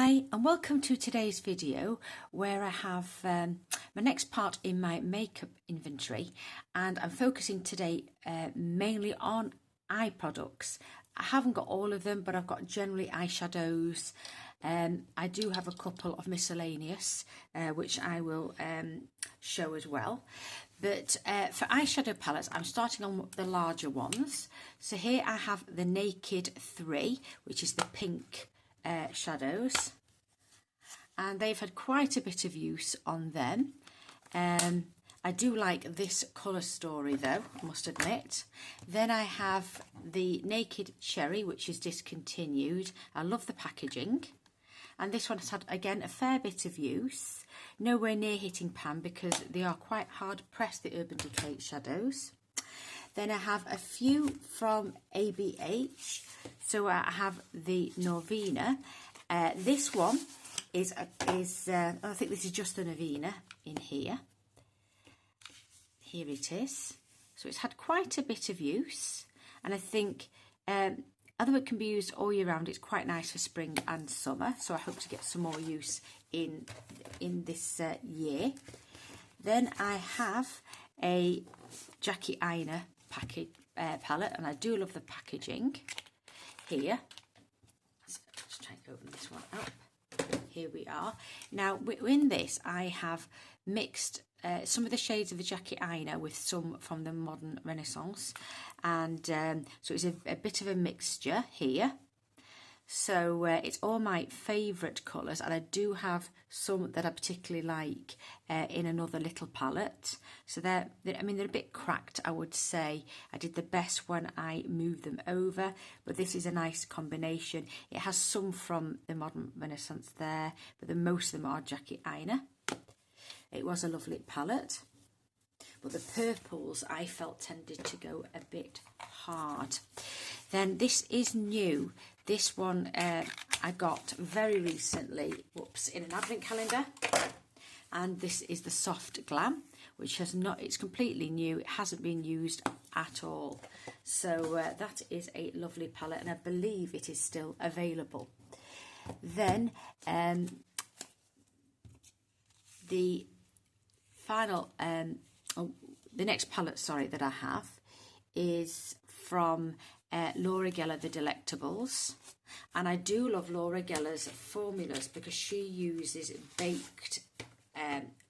Hi and welcome to today's video where I have my next part in my makeup inventory, and I'm focusing today mainly on eye products. I haven't got all of them, but I've got generally eyeshadows. I do have a couple of miscellaneous which I will show as well. But for eyeshadow palettes, I'm starting on the larger ones. So here I have the Naked 3, which is the pink shadows, and they've had quite a bit of use on them. I do like this colour story though, I must admit. Then I have the Naked Cherry, which is discontinued. I love the packaging, and this one has had again a fair bit of use. Nowhere near hitting pan because they are quite hard pressed, the Urban Decay shadows. Then I have a few from ABH. So I have the Norvina. This one is I think this is just the Norvina in here. Here it is. So it's had quite a bit of use, and I think although it can be used all year round, it's quite nice for spring and summer. So I hope to get some more use in this year. Then I have a Jackie Aina palette, and I do love the packaging. Here, let's try and open this one up. Here we are. Now in this I have mixed some of the shades of the Jackie Aina with some from the Modern Renaissance, and so it's a bit of a mixture here. So it's all my favourite colours, and I do have some that I particularly like in another little palette. So they're a bit cracked, I would say. I did the best when I moved them over, but this is a nice combination. It has some from the Modern Renaissance there, but most of them are Jackie Aina. It was a lovely palette, but the purples I felt tended to go a bit hard. Then this is new. This one I got very recently, in an advent calendar, and this is the Soft Glam, which it's completely new. It hasn't been used at all. So that is a lovely palette, and I believe it is still available. Then the final, the next palette, that I have is from Laura Geller, the Delectables, and I do love Laura Geller's formulas because she uses baked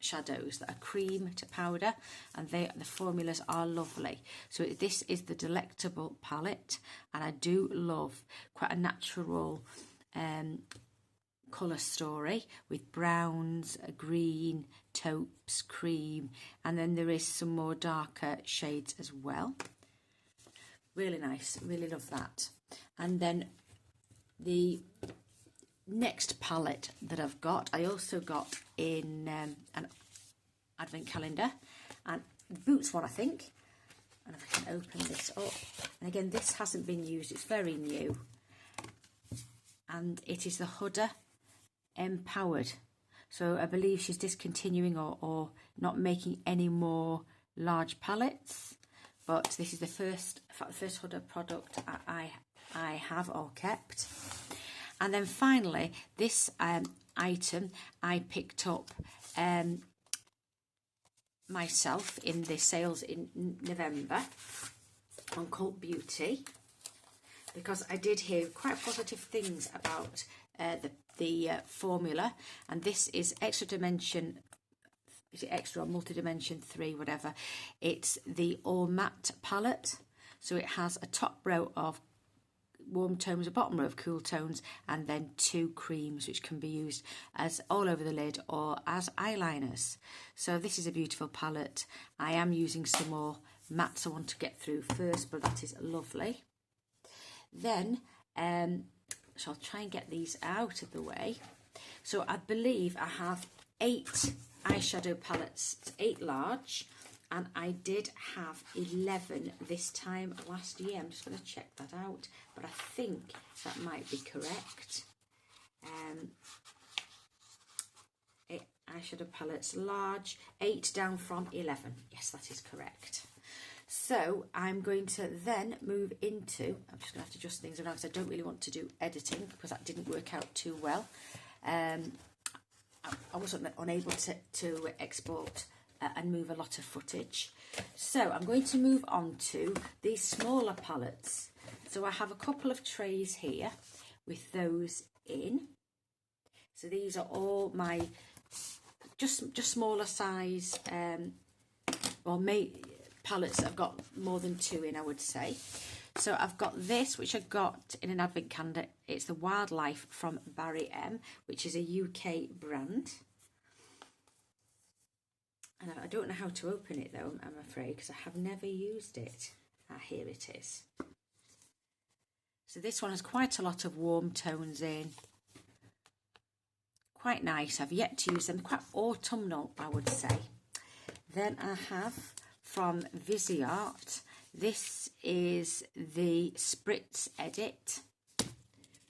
shadows that are cream to powder, and the formulas are lovely. So this is the Delectable palette, and I do love quite a natural colour story with browns, green, taupes, cream, and then there is some more darker shades as well. Really nice, really love that. And then the next palette that I've got, I also got in an advent calendar, and Boots one, I think. And if I can open this up, and again this hasn't been used, it's very new, and it is the Huda Empowered. So I believe she's discontinuing or not making any more large palettes. But this is the first Huda product I have or kept. And then finally, this item I picked up myself in the sales in November on Cult Beauty, because I did hear quite positive things about the formula. And this is Extra Dimension. Is it Extra or Multi-Dimension 3, whatever? It's the All Matte palette. So it has a top row of warm tones, a bottom row of cool tones, and then 2 creams, which can be used as all over the lid or as eyeliners. So this is a beautiful palette. I am using some more mattes I want to get through first, but that is lovely. Then, so I'll try and get these out of the way. So I believe I have 8 eyeshadow palettes, 8 large, and I did have 11 this time last year. I'm just going to check that out, but I think that might be correct. 8 eyeshadow palettes large, 8 down from 11. Yes, that is correct. So I'm going to then move into, I'm just going to have to adjust things around because I don't really want to do editing because that didn't work out too well. I wasn't unable to export and move a lot of footage. So I'm going to move on to these smaller palettes. So I have a couple of trays here with those in. So these are all my just smaller size palettes that I've got more than 2 in, I would say. So I've got this, which I got in an advent calendar. It's the Wildlife from Barry M, which is a UK brand. And I don't know how to open it though, I'm afraid, because I have never used it. Here it is. So this one has quite a lot of warm tones in. Quite nice. I've yet to use them. Quite autumnal, I would say. Then I have from Viseart. This is the Spritz Edit.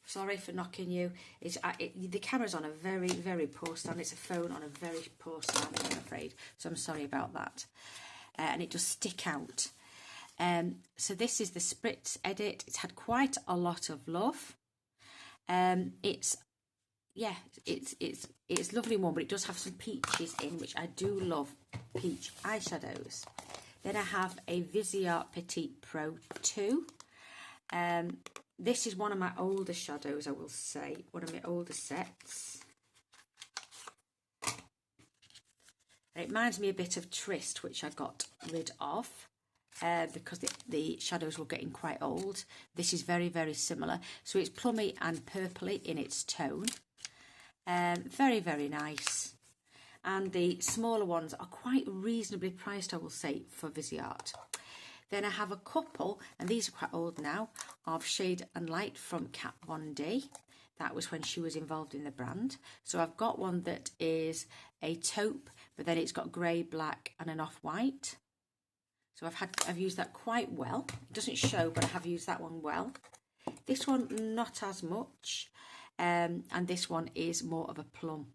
Sorry for knocking you. The camera's on a very, very poor stand. It's a phone on a very poor stand, I'm afraid. So I'm sorry about that. And it does stick out. So this is the Spritz Edit. It's had quite a lot of love. It's lovely one, but it does have some peaches in, which I do love peach eyeshadows. Then I have a Viseart Petite Pro 2. This is one of my older shadows, I will say, one of my older sets. And it reminds me a bit of Trist, which I got rid of because the shadows were getting quite old. This is very, very similar. So it's plummy and purpley in its tone. Very, very nice. And the smaller ones are quite reasonably priced, I will say, for Viseart. Then I have a couple, and these are quite old now, of Shade and Light from Kat Von D. That was when she was involved in the brand. So I've got one that is a taupe, but then it's got grey, black and an off-white. So I've used that quite well. It doesn't show, but I have used that one well. This one, not as much. And this one is more of a plum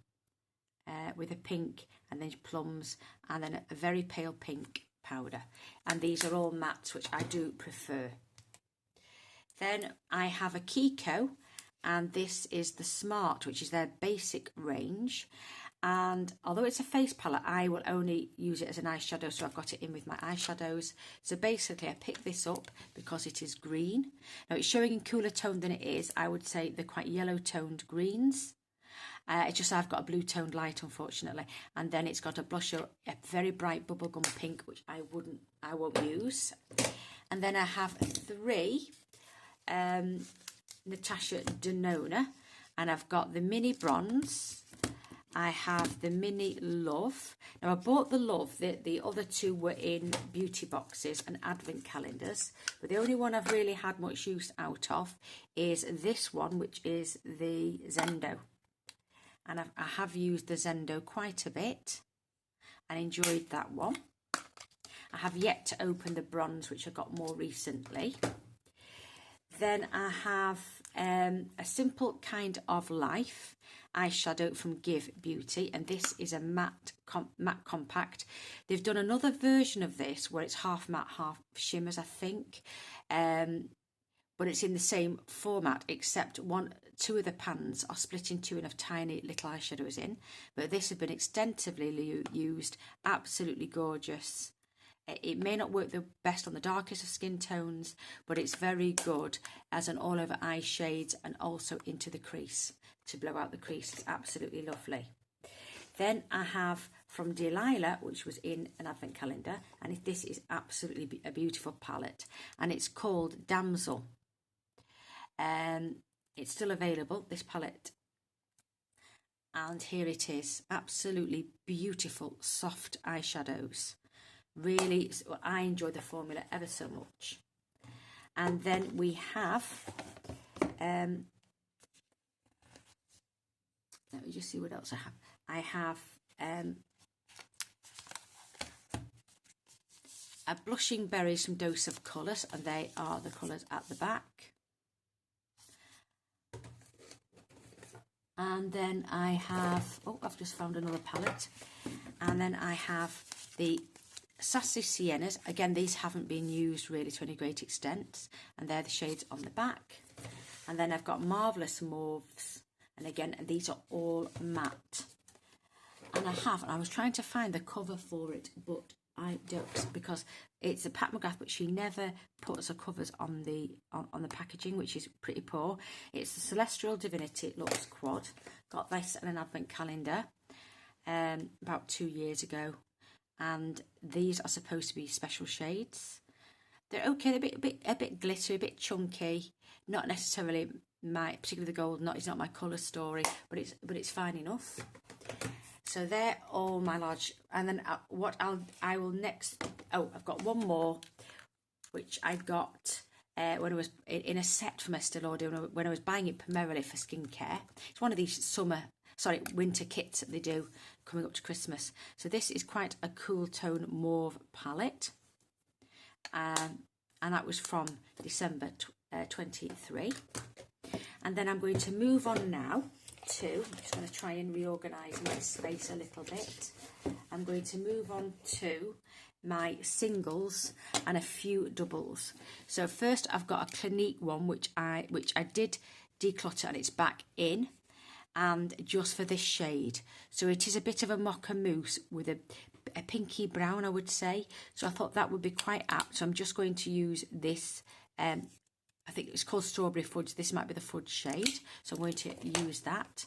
with a pink and then plums and then a very pale pink powder. And these are all mattes, which I do prefer. Then I have a Kiko, and this is the Smart, which is their basic range. And although it's a face palette, I will only use it as an eyeshadow, so I've got it in with my eyeshadows. So basically, I picked this up because it is green. Now, it's showing in cooler tone than it is. I would say they're quite yellow-toned greens. It's just I've got a blue-toned light, unfortunately. And then it's got a blusher, a very bright bubblegum pink, which I won't use. And then I have 3 Natasha Denona, and I've got the Mini Bronze. I have the Mini Love. Now, I bought the Love. The other 2 were in beauty boxes and advent calendars. But the only one I've really had much use out of is this one, which is the Zendo. And I have used the Zendo quite a bit and enjoyed that one. I have yet to open the Bronze, which I got more recently. Then I have a Simple Kind of Life eyeshadow from Give Beauty, and this is a matte compact. They've done another version of this where it's half matte, half shimmers, I think, but it's in the same format, except 2 of the pans are split in 2 and have tiny little eyeshadows in. But this has been extensively used, absolutely gorgeous. It may not work the best on the darkest of skin tones, but it's very good as an all-over eye shade and also into the crease, to blow out the crease. It's absolutely lovely. Then I have from Delilah, which was in an advent calendar, and this is absolutely a beautiful palette, and it's called Damsel. It's still available, this palette. And here it is, absolutely beautiful, soft eyeshadows. Really, I enjoy the formula ever so much. And then we have, let me just see what else I have. I have a Blushing Berries from Dose of Colours, and they are the colours at the back. And then I have, I've just found another palette. And then I have the Sassy Siennas. Again, these haven't been used really to any great extent, and they're the shades on the back. And then I've got Marvellous Mauves And again, these are all matte. And I was trying to find the cover for it, but I don't, because it's a Pat McGrath, but she never puts the covers on the packaging, which is pretty poor. It's the Celestial Divinity Lux Quad. Got this in an advent calendar about 2 years ago, and these are supposed to be special shades. They're okay. They're a bit glittery, a bit chunky. Not necessarily particularly the gold. It's not my colour story, but it's fine enough. So they're all my large. And then I will next. Oh, I've got one more, which I got when I was in a set from Estée Lauder when I was buying it primarily for skincare. It's one of these winter kits that they do coming up to Christmas. So this is quite a cool tone mauve palette. And that was from December 23. And then I'm going to move on now to, I'm just going to try and reorganise my space a little bit. I'm going to move on to my singles and a few doubles. So first I've got a Clinique one, which I did declutter, and it's back in, and just for this shade. So it is a bit of a mocha mousse with a pinky brown, I would say. So I thought that would be quite apt. So I'm just going to use this. I think it's called Strawberry Fudge. This might be the fudge shade. So I'm going to use that.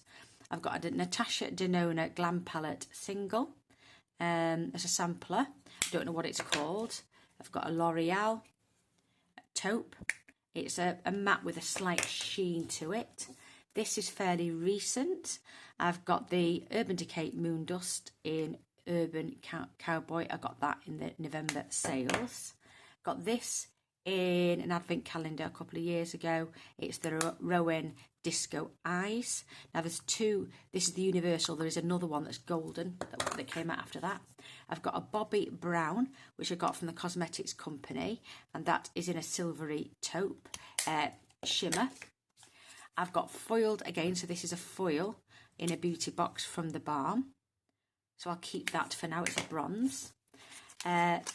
I've got a Natasha Denona Glam Palette single as a sampler. I don't know what it's called. I've got a L'Oreal taupe. It's a matte with a slight sheen to it. This is fairly recent. I've got the Urban Decay Moon Dust in Urban Cowboy. I got that in the November sales. Got this in an advent calendar a couple of years ago. It's the Rowan Disco Eyes. Now there's two. This is the Universal. There is another one that's golden that came out after that. I've got a Bobbi Brown, which I got from the Cosmetics Company, and that is in a silvery taupe shimmer. I've got foiled again, so this is a foil in a beauty box from the Balm. So I'll keep that for now. It's a bronze.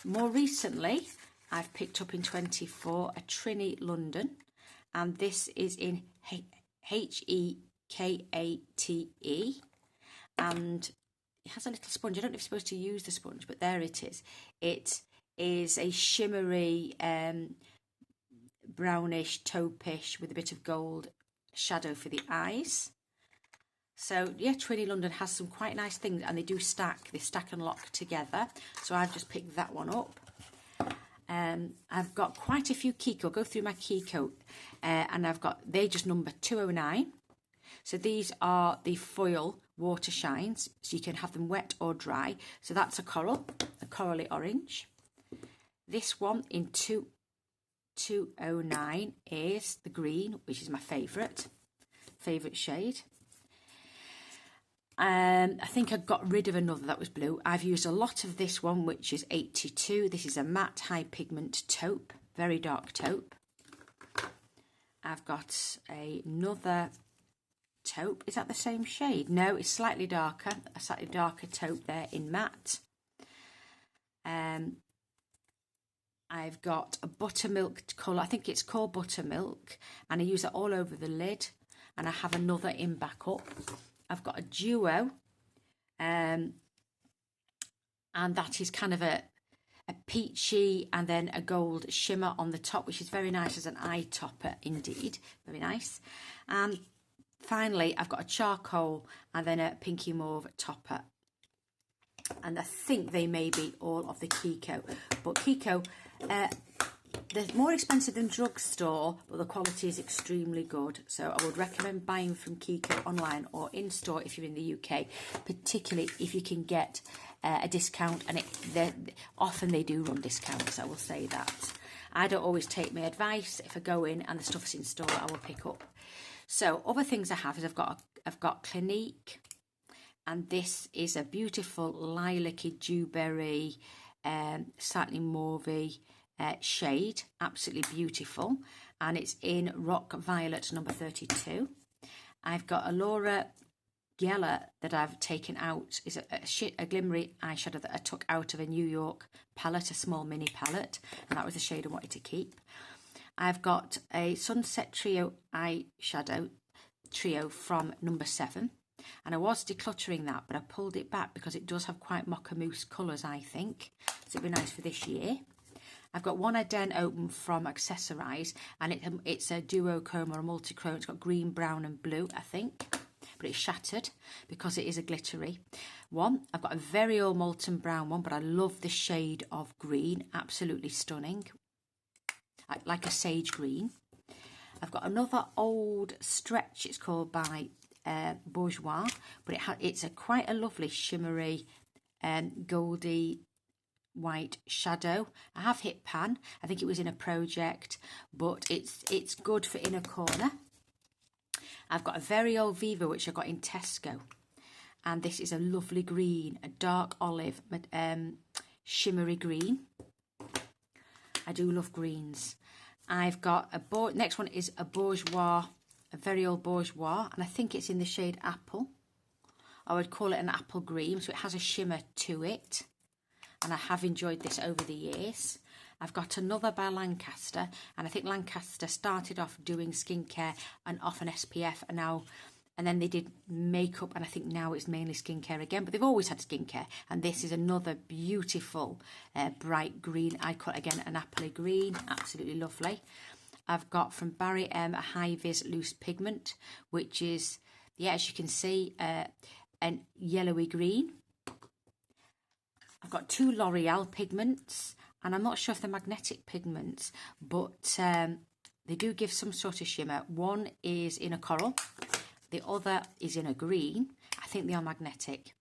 More recently, I've picked up in 24 a Trini London, and this is in Hekate, and it has a little sponge. I don't know if you're supposed to use the sponge, but there it is. It is a shimmery, brownish, taupish with a bit of gold shadow for the eyes. So yeah, Trini London has some quite nice things, and they stack and lock together. So I've just picked that one up. I've got quite a few Kiko. I'll go through my Kiko, and they just number 209. So these are the foil water shines, so you can have them wet or dry. So that's a corally orange. This one in 209 is the green, which is my favourite shade. I think I got rid of another that was blue. I've used a lot of this one, which is 82. This is a matte high pigment taupe, very dark taupe. I've got another taupe. Is that the same shade? No, it's slightly darker. A slightly darker taupe there in matte. I've got a buttermilk colour. I think it's called buttermilk, and I use it all over the lid. And I have another in back up. I've got a duo, and that is kind of a peachy and then a gold shimmer on the top, which is very nice as an eye topper indeed. Very nice. And finally, I've got a charcoal and then a pinky mauve topper. And I think they may be all of the Kiko. But Kiko, they're more expensive than drugstore, but the quality is extremely good. So I would recommend buying from Kiko online or in store if you're in the UK, particularly if you can get a discount. And often they do run discounts, I will say that. I don't always take my advice. If I go in and the stuff's in store, I will pick up. So other things I have is I've got Clinique, and this is a beautiful lilac-y dewberry, slightly mauvey shade, absolutely beautiful, and it's in Rock Violet number 32. I've got a Laura Geller that I've taken out. Is a glimmery eyeshadow that I took out of a New York palette, a small mini palette, and that was the shade I wanted to keep. I've got a Sunset Trio eyeshadow trio from number 7. And I was decluttering that, but I pulled it back because it does have quite mocha mousse colours, I think. So it'd be nice for this year. I've got one I daren't open from Accessorize, and it's a duochrome or a multi-chrome. It's got green, brown and blue, I think. But it's shattered because it is a glittery one. I've got a very old molten brown one, but I love the shade of green. Absolutely stunning. Like a sage green. I've got another old stretch, it's called, by Bourjois, but it's quite a lovely shimmery goldy white shadow. I have hit pan. I think it was in a project, but it's good for inner corner. I've got a very old Viva which I got in Tesco, and this is a lovely green, a dark olive shimmery green. I do love greens. I've got next one is a Bourjois, a very old Bourjois, and I think it's in the shade Apple. I would call it an apple green, so it has a shimmer to it, and I have enjoyed this over the years. I've got another by Lancaster, and I think Lancaster started off doing skincare and off an SPF, and then they did makeup, and I think now it's mainly skincare again, but they've always had skincare. And this is another beautiful bright green. I call it again an appley green, absolutely lovely. I've got from Barry M a high vis loose pigment, which is, yeah, as you can see, an yellowy green. I've got 2 L'Oreal pigments, and I'm not sure if they're magnetic pigments, but they do give some sort of shimmer. One is in a coral, the other is in a green. I think they are magnetic.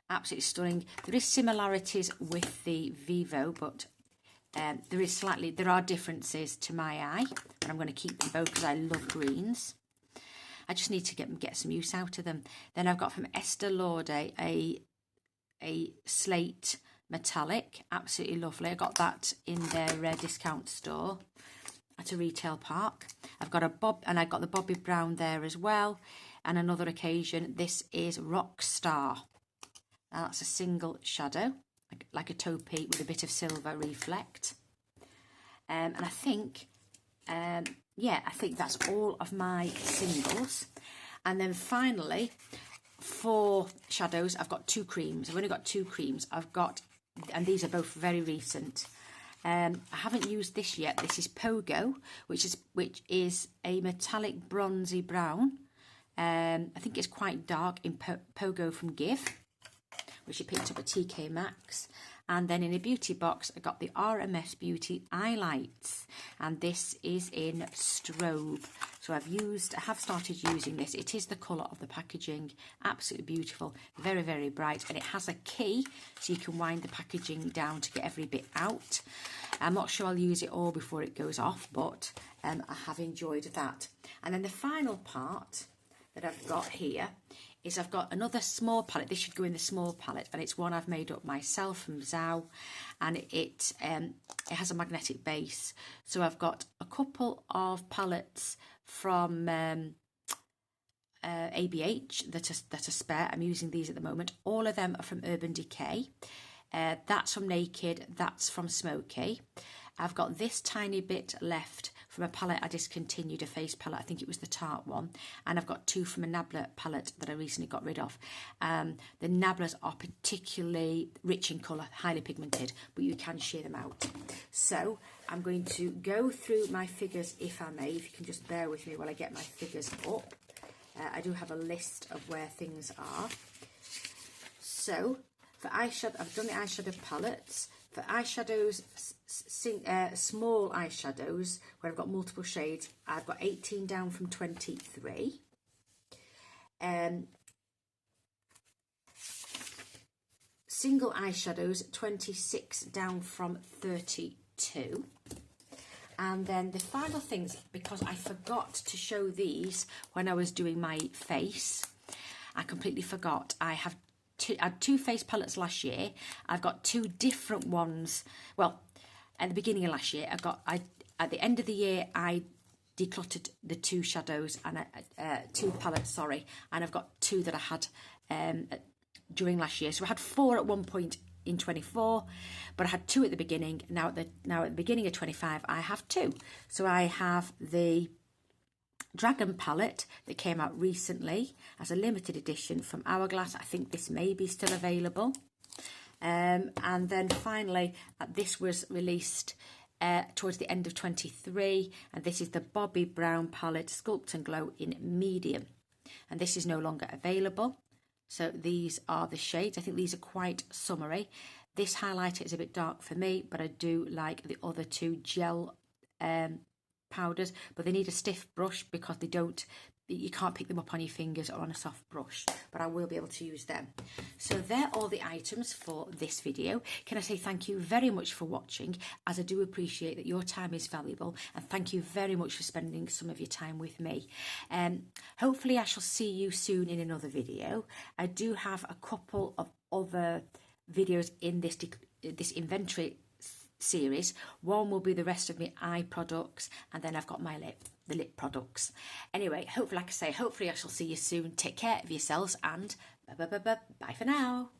Absolutely stunning. There is similarities with the Vivo, but there are differences to my eye, and I'm going to keep them both because I love greens. I just need to get some use out of them. Then I've got from Estee Lauder a slate metallic, absolutely lovely. I got that in their discount store at a retail park. I've got I got the Bobbi Brown there as well. And another occasion, this is Rockstar. Now that's a single shadow, like a taupey with a bit of silver reflect. And I think, yeah, I think that's all of my singles. And then finally, for shadows, I've got 2 creams. I've only got 2 creams. And these are both very recent. I haven't used this yet. This is Pogo, which is a metallic bronzy brown. I think it's quite dark in Pogo from Give, which I picked up at TK Maxx. And then in a beauty box, I got the RMS Beauty Eyelights, and this is in Strobe. So I have started using this. It is the colour of the packaging, absolutely beautiful, very, very bright, and it has a key, so you can wind the packaging down to get every bit out. I'm not sure I'll use it all before it goes off, but I have enjoyed that. And then the final part that I've got here is I've got another small palette. This should go in the small palette, and it's one I've made up myself from Zhao, and it has a magnetic base. So I've got a couple of palettes from ABH that are spare. I'm using these at the moment. All of them are from Urban Decay. That's from Naked, that's from Smoky. I've got this tiny bit left from a palette I discontinued, a face palette. I think it was the Tarte one. And I've got 2 from a Nabla palette that I recently got rid of. The Nablas are particularly rich in colour, highly pigmented, but you can share them out. So I'm going to go through my figures, if I may. If you can just bear with me while I get my figures up. I do have a list of where things are. So for eyeshadow, I've done the eyeshadow palettes. For eyeshadows, small eyeshadows, where I've got multiple shades, I've got 18 down from 23. Single eyeshadows, 26 down from 32. And then the final things, because I forgot to show these when I was doing my face, I completely forgot. I had 2 face palettes last year. I've got 2 different ones. Well, at the beginning of last year, at the end of the year, I decluttered the 2 shadows and 2 palettes, sorry, and I've got 2 that I had during last year. So I had 4 at one point in 24, but I had 2 at the beginning. Now at the beginning of 25, I have 2. So I have the Dragon palette that came out recently as a limited edition from Hourglass. I think this may be still available. And then finally, this was released towards the end of 23, and this is the Bobbi Brown palette Sculpt and Glow in medium, and this is no longer available. So these are the shades. I think these are quite summery. This highlighter is a bit dark for me, but I do like the other two gel powders, but they need a stiff brush because you can't pick them up on your fingers or on a soft brush, but I will be able to use them. So they're all the items for this video. Can I say thank you very much for watching, as I do appreciate that your time is valuable, and thank you very much for spending some of your time with me. Hopefully I shall see you soon in another video. I do have a couple of other videos in this inventory series. One will be the rest of my eye products, and then I've got the lip products. Anyway, hopefully, like I say, hopefully I shall see you soon. Take care of yourselves, and bye for now.